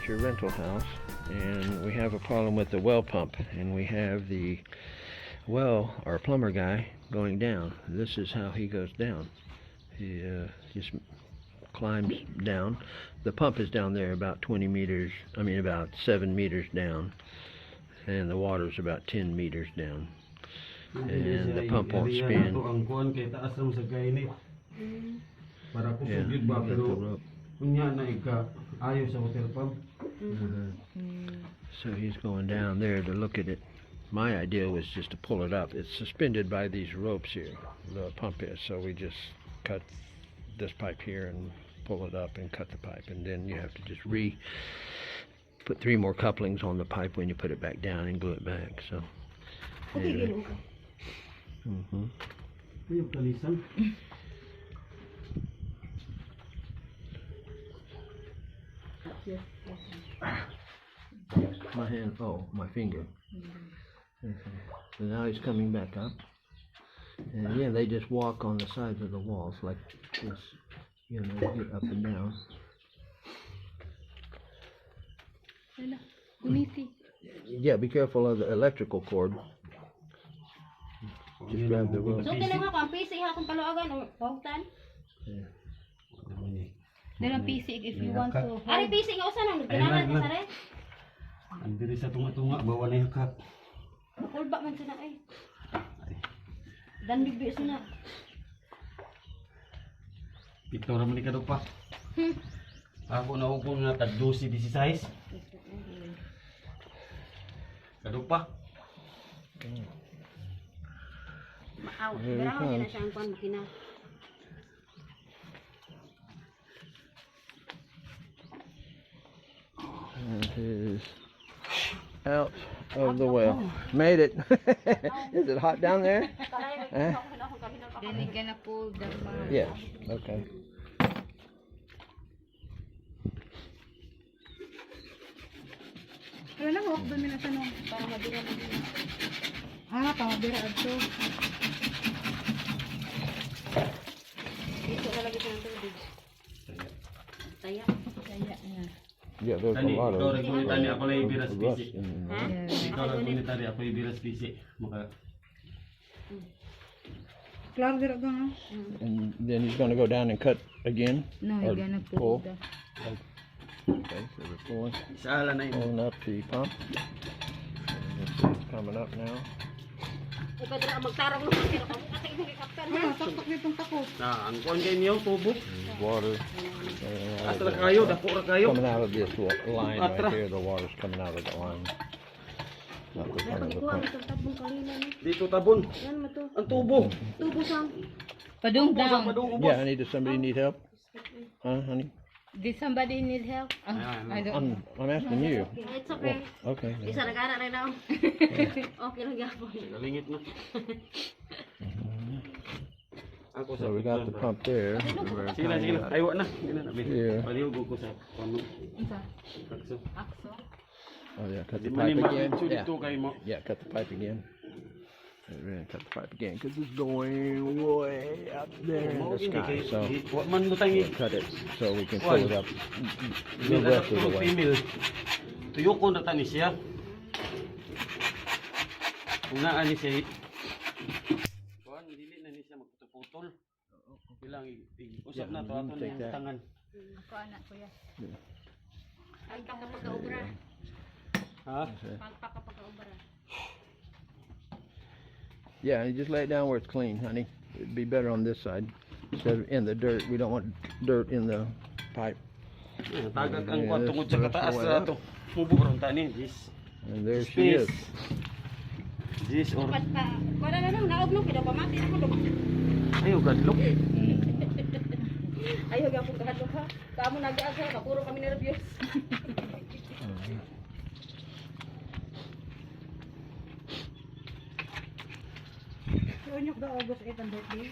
at your rental house, and we have a problem with the well pump, and we have the well, our plumber guy, going down. This is how he goes down. He just climbs down. The pump is down there about 20 meters, about 7 meters down, and the water's about 10 meters down. And the pump won't spin. So he's going down there to look at it. My idea was just to pull it up. It's suspended by these ropes here, the pump is, so we just cut this pipe here and pull it up and cut the pipe, and then you have to just put 3 more couplings on the pipe when you put it back down and glue it back. So anyway. My hand, my finger. So now he's coming back up, and again they just walk on the sides of the walls like this, get up and down. Yeah, be careful of the electrical cord. Just grab the rope. So kailangan ko ang PC ha kung paluagan o pautan. Dalam PC if you want to. Ari PC nga usa nang kailangan ka sare. Andiri sa tunga-tunga bawa na yakap. Kulba man sana ay. Dan bibi sana. Pito ra man ni kadupa. Ako na upo nga tag 12 16. Kadupa. Maaw, daraw na siya ang kuan makina. And he's out of the well. Made it. Is it hot down there? Then you gonna pull the Yes. Okay. Wala na, doon na sa nung para mabira na din. Para mabira ato. Dito na lagi ng tubig. Taya. Kaya na. Yeah, there's a lot of tani ako lay biras rust PC. in Ha? Ikaw lang kung tani ako biras PC. Maka Klaro dira ko na. And then he's going to go down and cut again. No, or you're gonna pull the. Okay, so we're isaala na yun. pulling up the pump. And it's coming up now. Ikaw dira magtarong mo pero kamo kasi helicopter ha. Taktak nitong takot. Na ang kuan kay niyo tubo. There's water Atra kayo, dako ra kayo. coming out of this line right Atra. here. The water's coming out of the line. Not the front of the pump. Tabong kalina ni. Dito tabon. Yan mo to. Ang tubo. Tubo sang. Padung down. Yeah, I need somebody need help? Huh, honey? Did somebody need help? I don't. I'm asking you. It's okay. Okay. Isa na gana rin now. Okay lang gapon. Galingit na. Ako So we got the pump there. We're Sila tying sila. it up. Aywa na. Dili na bin. Yeah. Paliw ko sa pano. Isa. Takso. Akso. Oh yeah, cut the Mali pipe again. magnitude Yeah. dito kay mo. Yeah, cut the pipe again. We're gonna cut the pipe again because it's going way up there in the sky. So wa man mo tangi. we'll cut it so we can fill it up the rest of the way. Tuyo ko na tani siya. Kung naa ni siya. Kuan dili na ni siya magputol-putol. Bilang usap na to aton take that. tangan. Ako anak ko ya. Ay kakapag-obra. Ha? Pagpakapag-obra. Yeah, and you just lay it down where it's clean, honey. It'd be better on this side instead of in the dirt. We don't want dirt in the pipe. Tagak ang Yeah, kuan this tungod sa goes kataas way sa up. ato. Mubo ron tani. And there she is. This or Dapat pa. Wala na lang naog no kida pamati ako do. ayo gadlok. Ayo gapon kahadlok ha. Kamo nag-asa ka puro kami nervyos. Unyok daw August 8 ang birthday.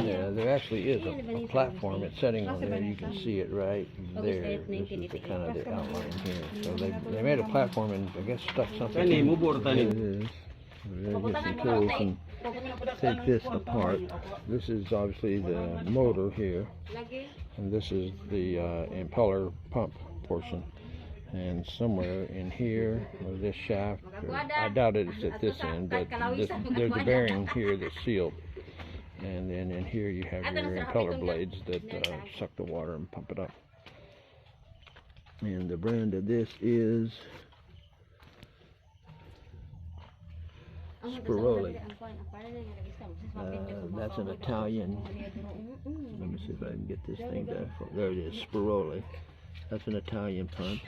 Yeah, there actually is a platform. It's setting on there. You can see it right there. This is the kind of the outline here. So they made a platform and I guess stuck something. Kani in mubo ron tani. it. We're gonna get some tools and take this apart. This is obviously the motor here, Lagi. and this is the impeller pump portion. And somewhere in here, or this shaft, I doubt it's at this end, but there's a bearing here that's sealed. And then in here you have your impeller blades that suck the water and pump it up. And the brand of this is Spiroli. That's an Italian. Let me see if I can get this thing to. There it is, Spiroli. That's an Italian pump.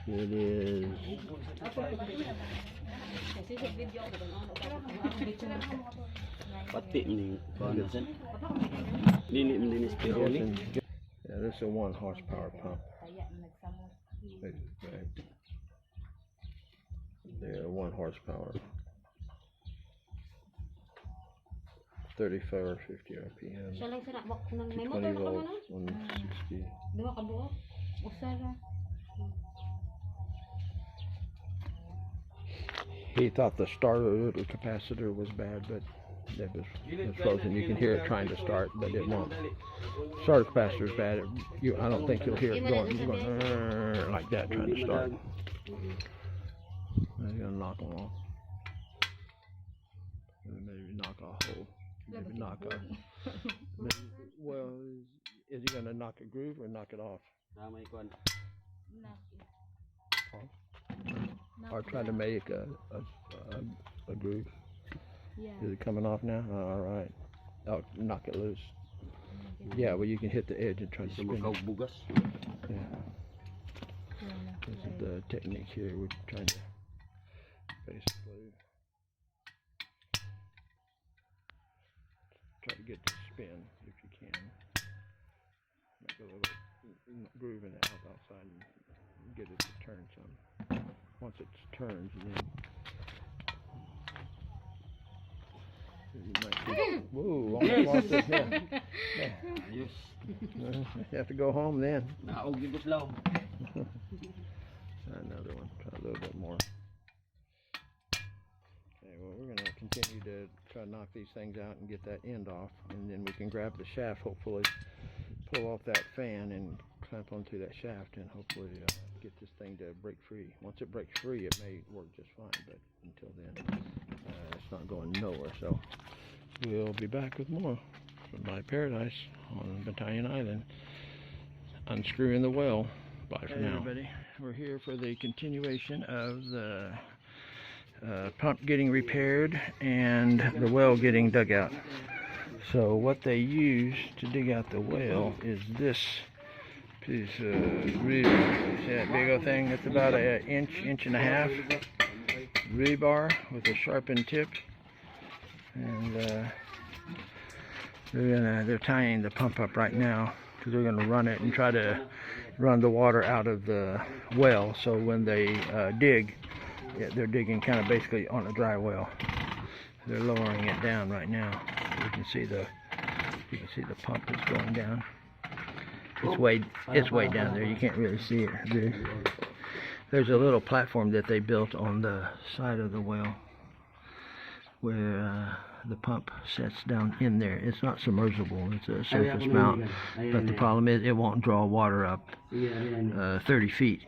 It is. Pati ni kuan sen. Dini Spiroli. Yeah, this is a 1 horsepower pump. They're 1 horsepower. 34 or 50 RPM. 20 volts, 160. He thought the starter capacitor was bad, but it was frozen. You can hear it trying to start, but it won't. Starter capacitor is bad. I don't think you'll hear it going like that trying to start. I'm gonna knock them off. Maybe knock a hole. Maybe knock a. Well, is he gonna knock a groove or knock it off? Or try to make a groove. Yeah. Is it coming off now? All right. Oh, knock it loose. Yeah, well, you can hit the edge and try to spin it. Yeah. This is the technique here. We're trying to basically try to get to spin if you can. Make a little groove in the outside and get it to turn some. Once it turns, then you might be, whoa, almost lost it. Yeah. Yes. You have to go home then. Naog gyud law. Another one. Try a little bit more. Okay, well, we're going to continue to try to knock these things out and get that end off, and then we can grab the shaft, hopefully pull off that fan and clamp onto that shaft, and hopefully get this thing to break free. Once it breaks free, it may work just fine, but until then, it's not going nowhere. So we'll be back with more from my paradise on Battalion Island, unscrewing the well. Bye for now. Everybody, we're here for the continuation of the pump getting repaired and the well getting dug out. So what they use to dig out the well is this piece of rebar. See that big old thing? It's about an inch and a half rebar with a sharpened tip, and they're tying the pump up right now because they're going to run it and try to run the water out of the well. So when they dig, they're digging kind of basically on a dry well. They're lowering it down right now. You can see the pump is going down. It's way down there. You can't really see it. There's a little platform that they built on the side of the well where the pump sets down in there. It's not submersible. It's a surface mount, but the problem is it won't draw water up 30 feet.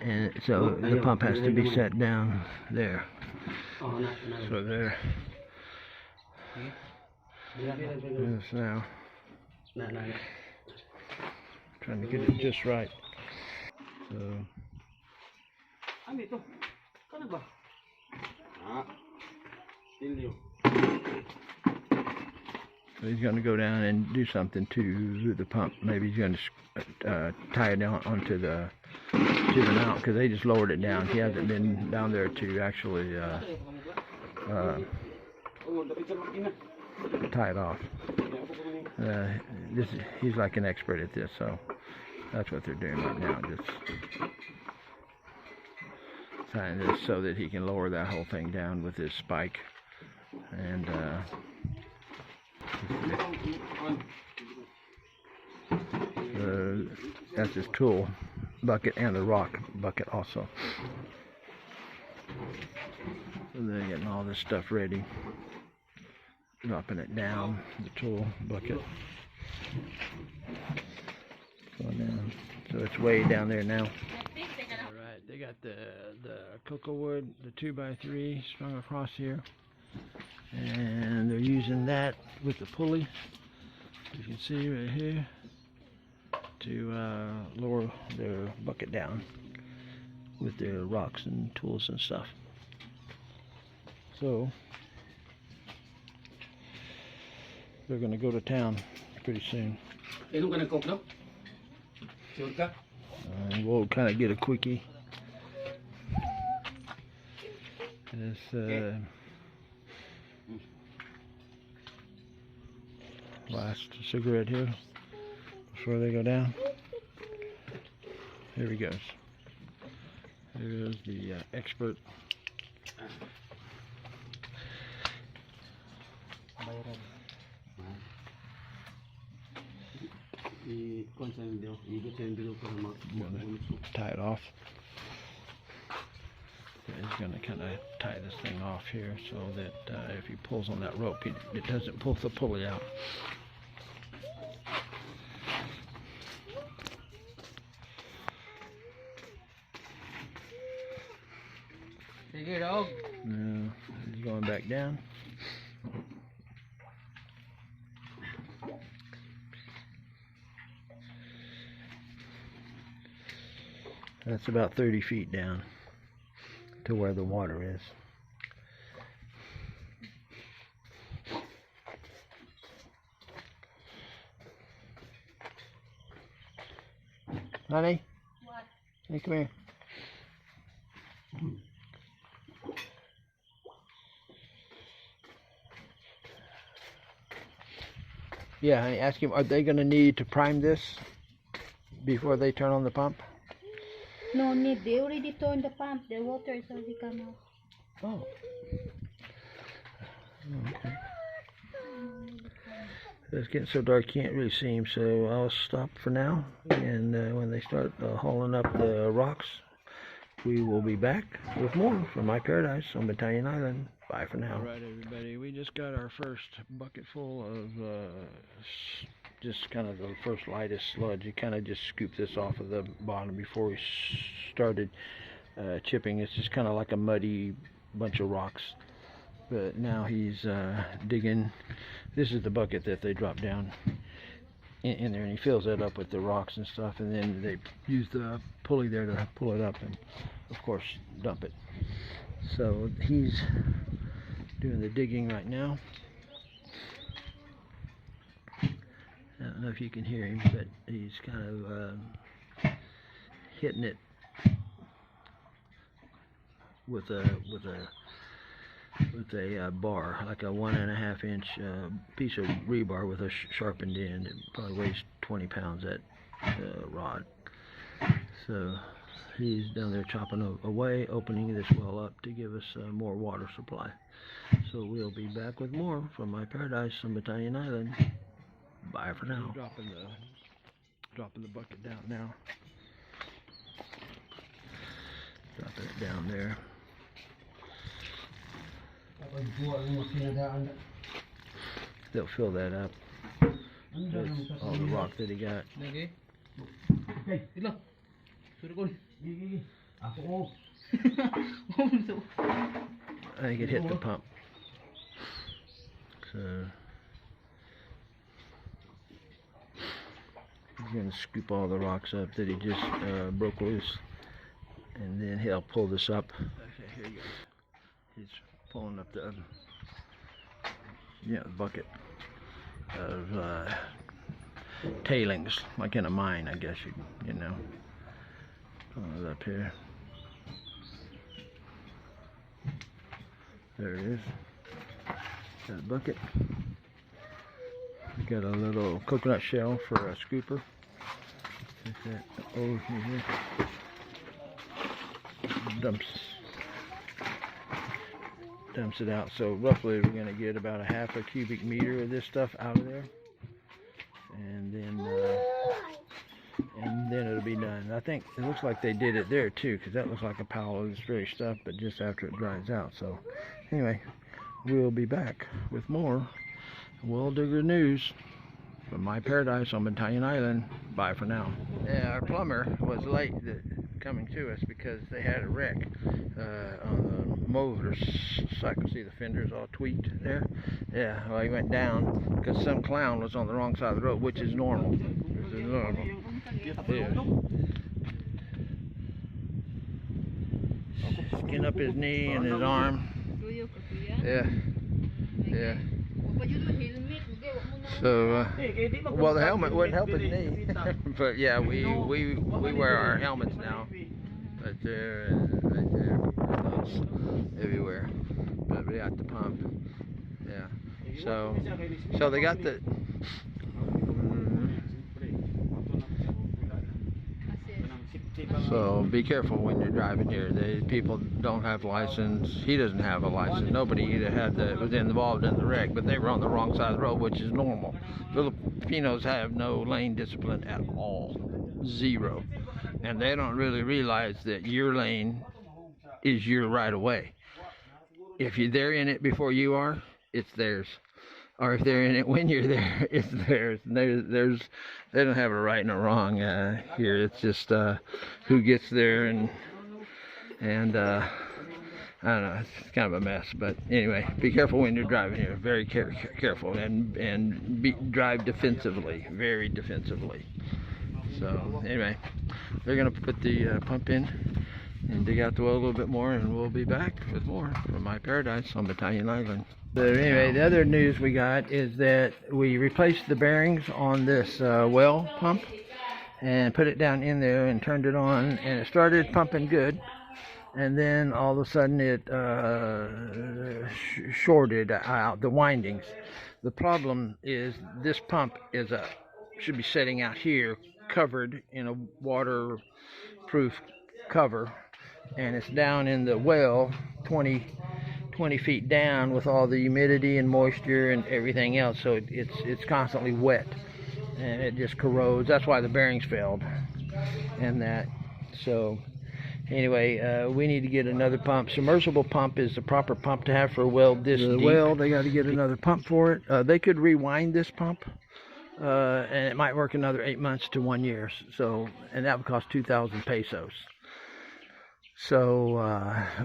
And so the pump has to be set down there. So there. Yes, now trying to get it just right. So he's going to go down and do something to the pump. Maybe he's going to tie it down onto the mount, because they just lowered it down. He hasn't been down there to actually tie it off. He's like an expert at this, so that's what they're doing right now. Just tying this so that he can lower that whole thing down with his spike. And that's his tool bucket and the rock bucket also. So they're getting all this stuff ready, dropping it down, the tool bucket going down. So it's way down there now. Alright, they got the cocoa wood, the 2x3 strung across here. And they're using that with the pulley, you can see right here, to lower their bucket down with their rocks and tools and stuff. So they're going to go to town pretty soon. Inom ka ng coke, no? Sure ka? We'll kind of get a quickie. This last cigarette here before they go down. Here he goes. Here is the expert. Tie it off. He's going to kind of tie this thing off here so that if he pulls on that rope, it doesn't pull the pulley out. Sige, dog. Now, he's going back down. That's about 30 feet down to where the water is. Honey? What? Hey, come here. Yeah, honey, ask him, are they going to need to prime this before they turn on the pump? No need. They already turned the pump. The water is already come out. Oh. Okay. It's getting so dark you can't really see him, so I'll stop for now. And when they start hauling up the rocks, we will be back with more from my paradise on Battalion Island. Bye for now. Alright, everybody, we just got our first bucket full of just kind of the first lightest sludge. You kind of just scoop this off of the bottom before we started chipping. It's just kind of like a muddy bunch of rocks. But now he's digging. This is the bucket that they drop down in there, and he fills that up with the rocks and stuff, and then they use the pulley there to pull it up and, of course, dump it. So he's doing the digging right now. I don't know if you can hear him, but he's kind of hitting it with a bar, like a 1.5 inch piece of rebar with a sharpened end. It probably weighs 20 pounds, that rod. So he's down there chopping away, opening this well up to give us more water supply. So we'll be back with more from my paradise on Battalion Island. Bye for now. Dropping the bucket down now. Dropping it down there. They'll fill that up. That's all the rock that he got. I think it hit the pump. So he's going to scoop all the rocks up that he just broke loose, and then he'll pull this up. Okay, here he goes. He's pulling up the bucket of tailings, like in a mine, I guess you know. Pulling it up here. There it is. Got a bucket. We got a little coconut shell for a scooper. Take that over here. Dumps it out. So roughly we're going to get about a 1/2 cubic meter of this stuff out of there, and then it'll be done. I think it looks like they did it there too, because that looks like a pile of this very stuff, but just after it dries out. So anyway, we'll be back with more Well Digger news. from my paradise on Battalion Island, bye for now. Yeah, our plumber was late coming to us because they had a wreck on the motorcycle. See the fenders all tweaked there? Yeah, well, he went down because some clown was on the wrong side of the road, which is normal. Which is normal. Yeah. Skin up his knee and his arm. Yeah. Yeah. So, well, the helmet wouldn't help his knee. But yeah, we wear our helmets now. Right there and right there. Those everywhere. But we got the pump. Yeah. So they got the. So be careful when you're driving here. People don't have license. He doesn't have a license. Nobody either was involved in the wreck, but they were on the wrong side of the road, which is normal. Filipinos have no lane discipline at all, zero, and they don't really realize that your lane is your right of way. If they're in it before you are, it's theirs. Or if they're in it when you're there, it's theirs. They don't have a right and a wrong here. It's just who gets there, and I don't know. It's kind of a mess. But anyway, be careful when you're driving here. Very careful, and drive defensively, very defensively. So anyway, they're gonna put the pump in and dig out the well a little bit more, and we'll be back with more from my paradise on Battalion Island. So anyway, the other news we got is that we replaced the bearings on this well pump and put it down in there and turned it on, and it started pumping good, and then all of a sudden it shorted out the windings. The problem is this pump should be sitting out here covered in a waterproof cover, and it's down in the well 20 feet down with all the humidity and moisture and everything else, so it's constantly wet and it just corrodes. That's why the bearings failed and that. So anyway, we need to get another pump. Submersible pump is the proper pump to have for a well this deep. Well, they got to get another pump for it. They could rewind this pump and it might work another 8 months to 1 year, so, and that would cost 2,000 pesos. So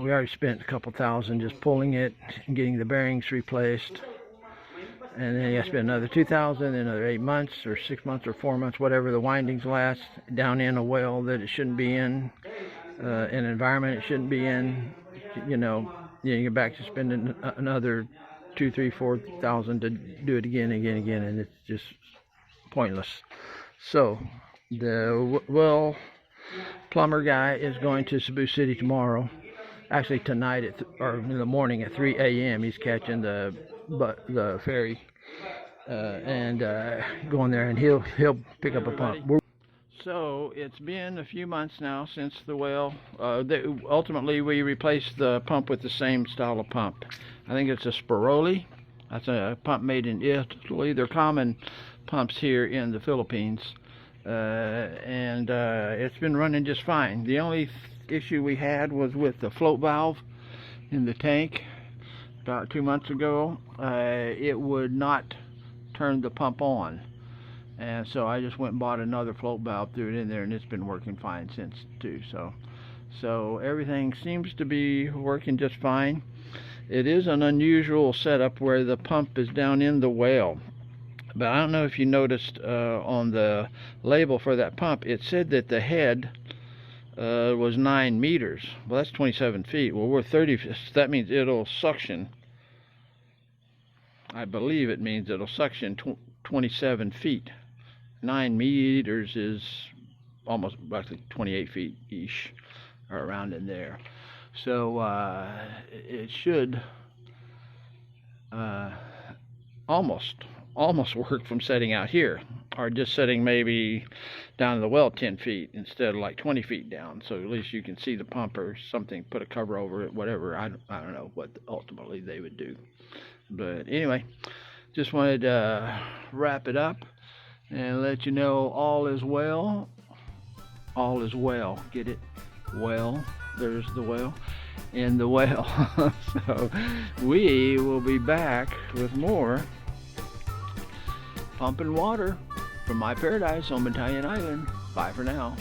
we already spent a couple thousand just pulling it and getting the bearings replaced, and then you have to spend another 2,000, another 8 months or 6 months or 4 months, whatever the windings last, down in a well that it shouldn't be in an environment it shouldn't be in. You get back to spending another 2,000, 3,000, 4,000 to do it again, and it's just pointless. So the plumber guy is going to Cebu City tomorrow. Actually tonight or in the morning at 3 a.m. he's catching the ferry and going there, and he'll pick up a pump. So it's been a few months now since the well. Ultimately we replaced the pump with the same style of pump. I think it's a Spiroli. That's a pump made in Italy. They're common pumps here in the Philippines. And it's been running just fine. The only issue we had was with the float valve in the tank about 2 months ago. It would not turn the pump on, and so I just went and bought another float valve, threw it in there, and it's been working fine since too. So everything seems to be working just fine. It is an unusual setup where the pump is down in the well. But I don't know if you noticed on the label for that pump, it said that the head was 9 meters. Well, that's 27 feet. Well, we're 30. So that means it'll suction. I believe it means it'll suction 27 feet. 9 meters is almost roughly 28 feet-ish, or around in there. So it should almost work from setting out here, or just setting maybe down in the well 10 feet instead of like 20 feet down, so at least you can see the pump or something, put a cover over it, whatever. I don't know what ultimately they would do, but anyway, just wanted to wrap it up and let you know all is well. All is well. Get it? Well, there's the well in the well. So we will be back with more pumping water from my paradise on Battalion Island. Bye for now.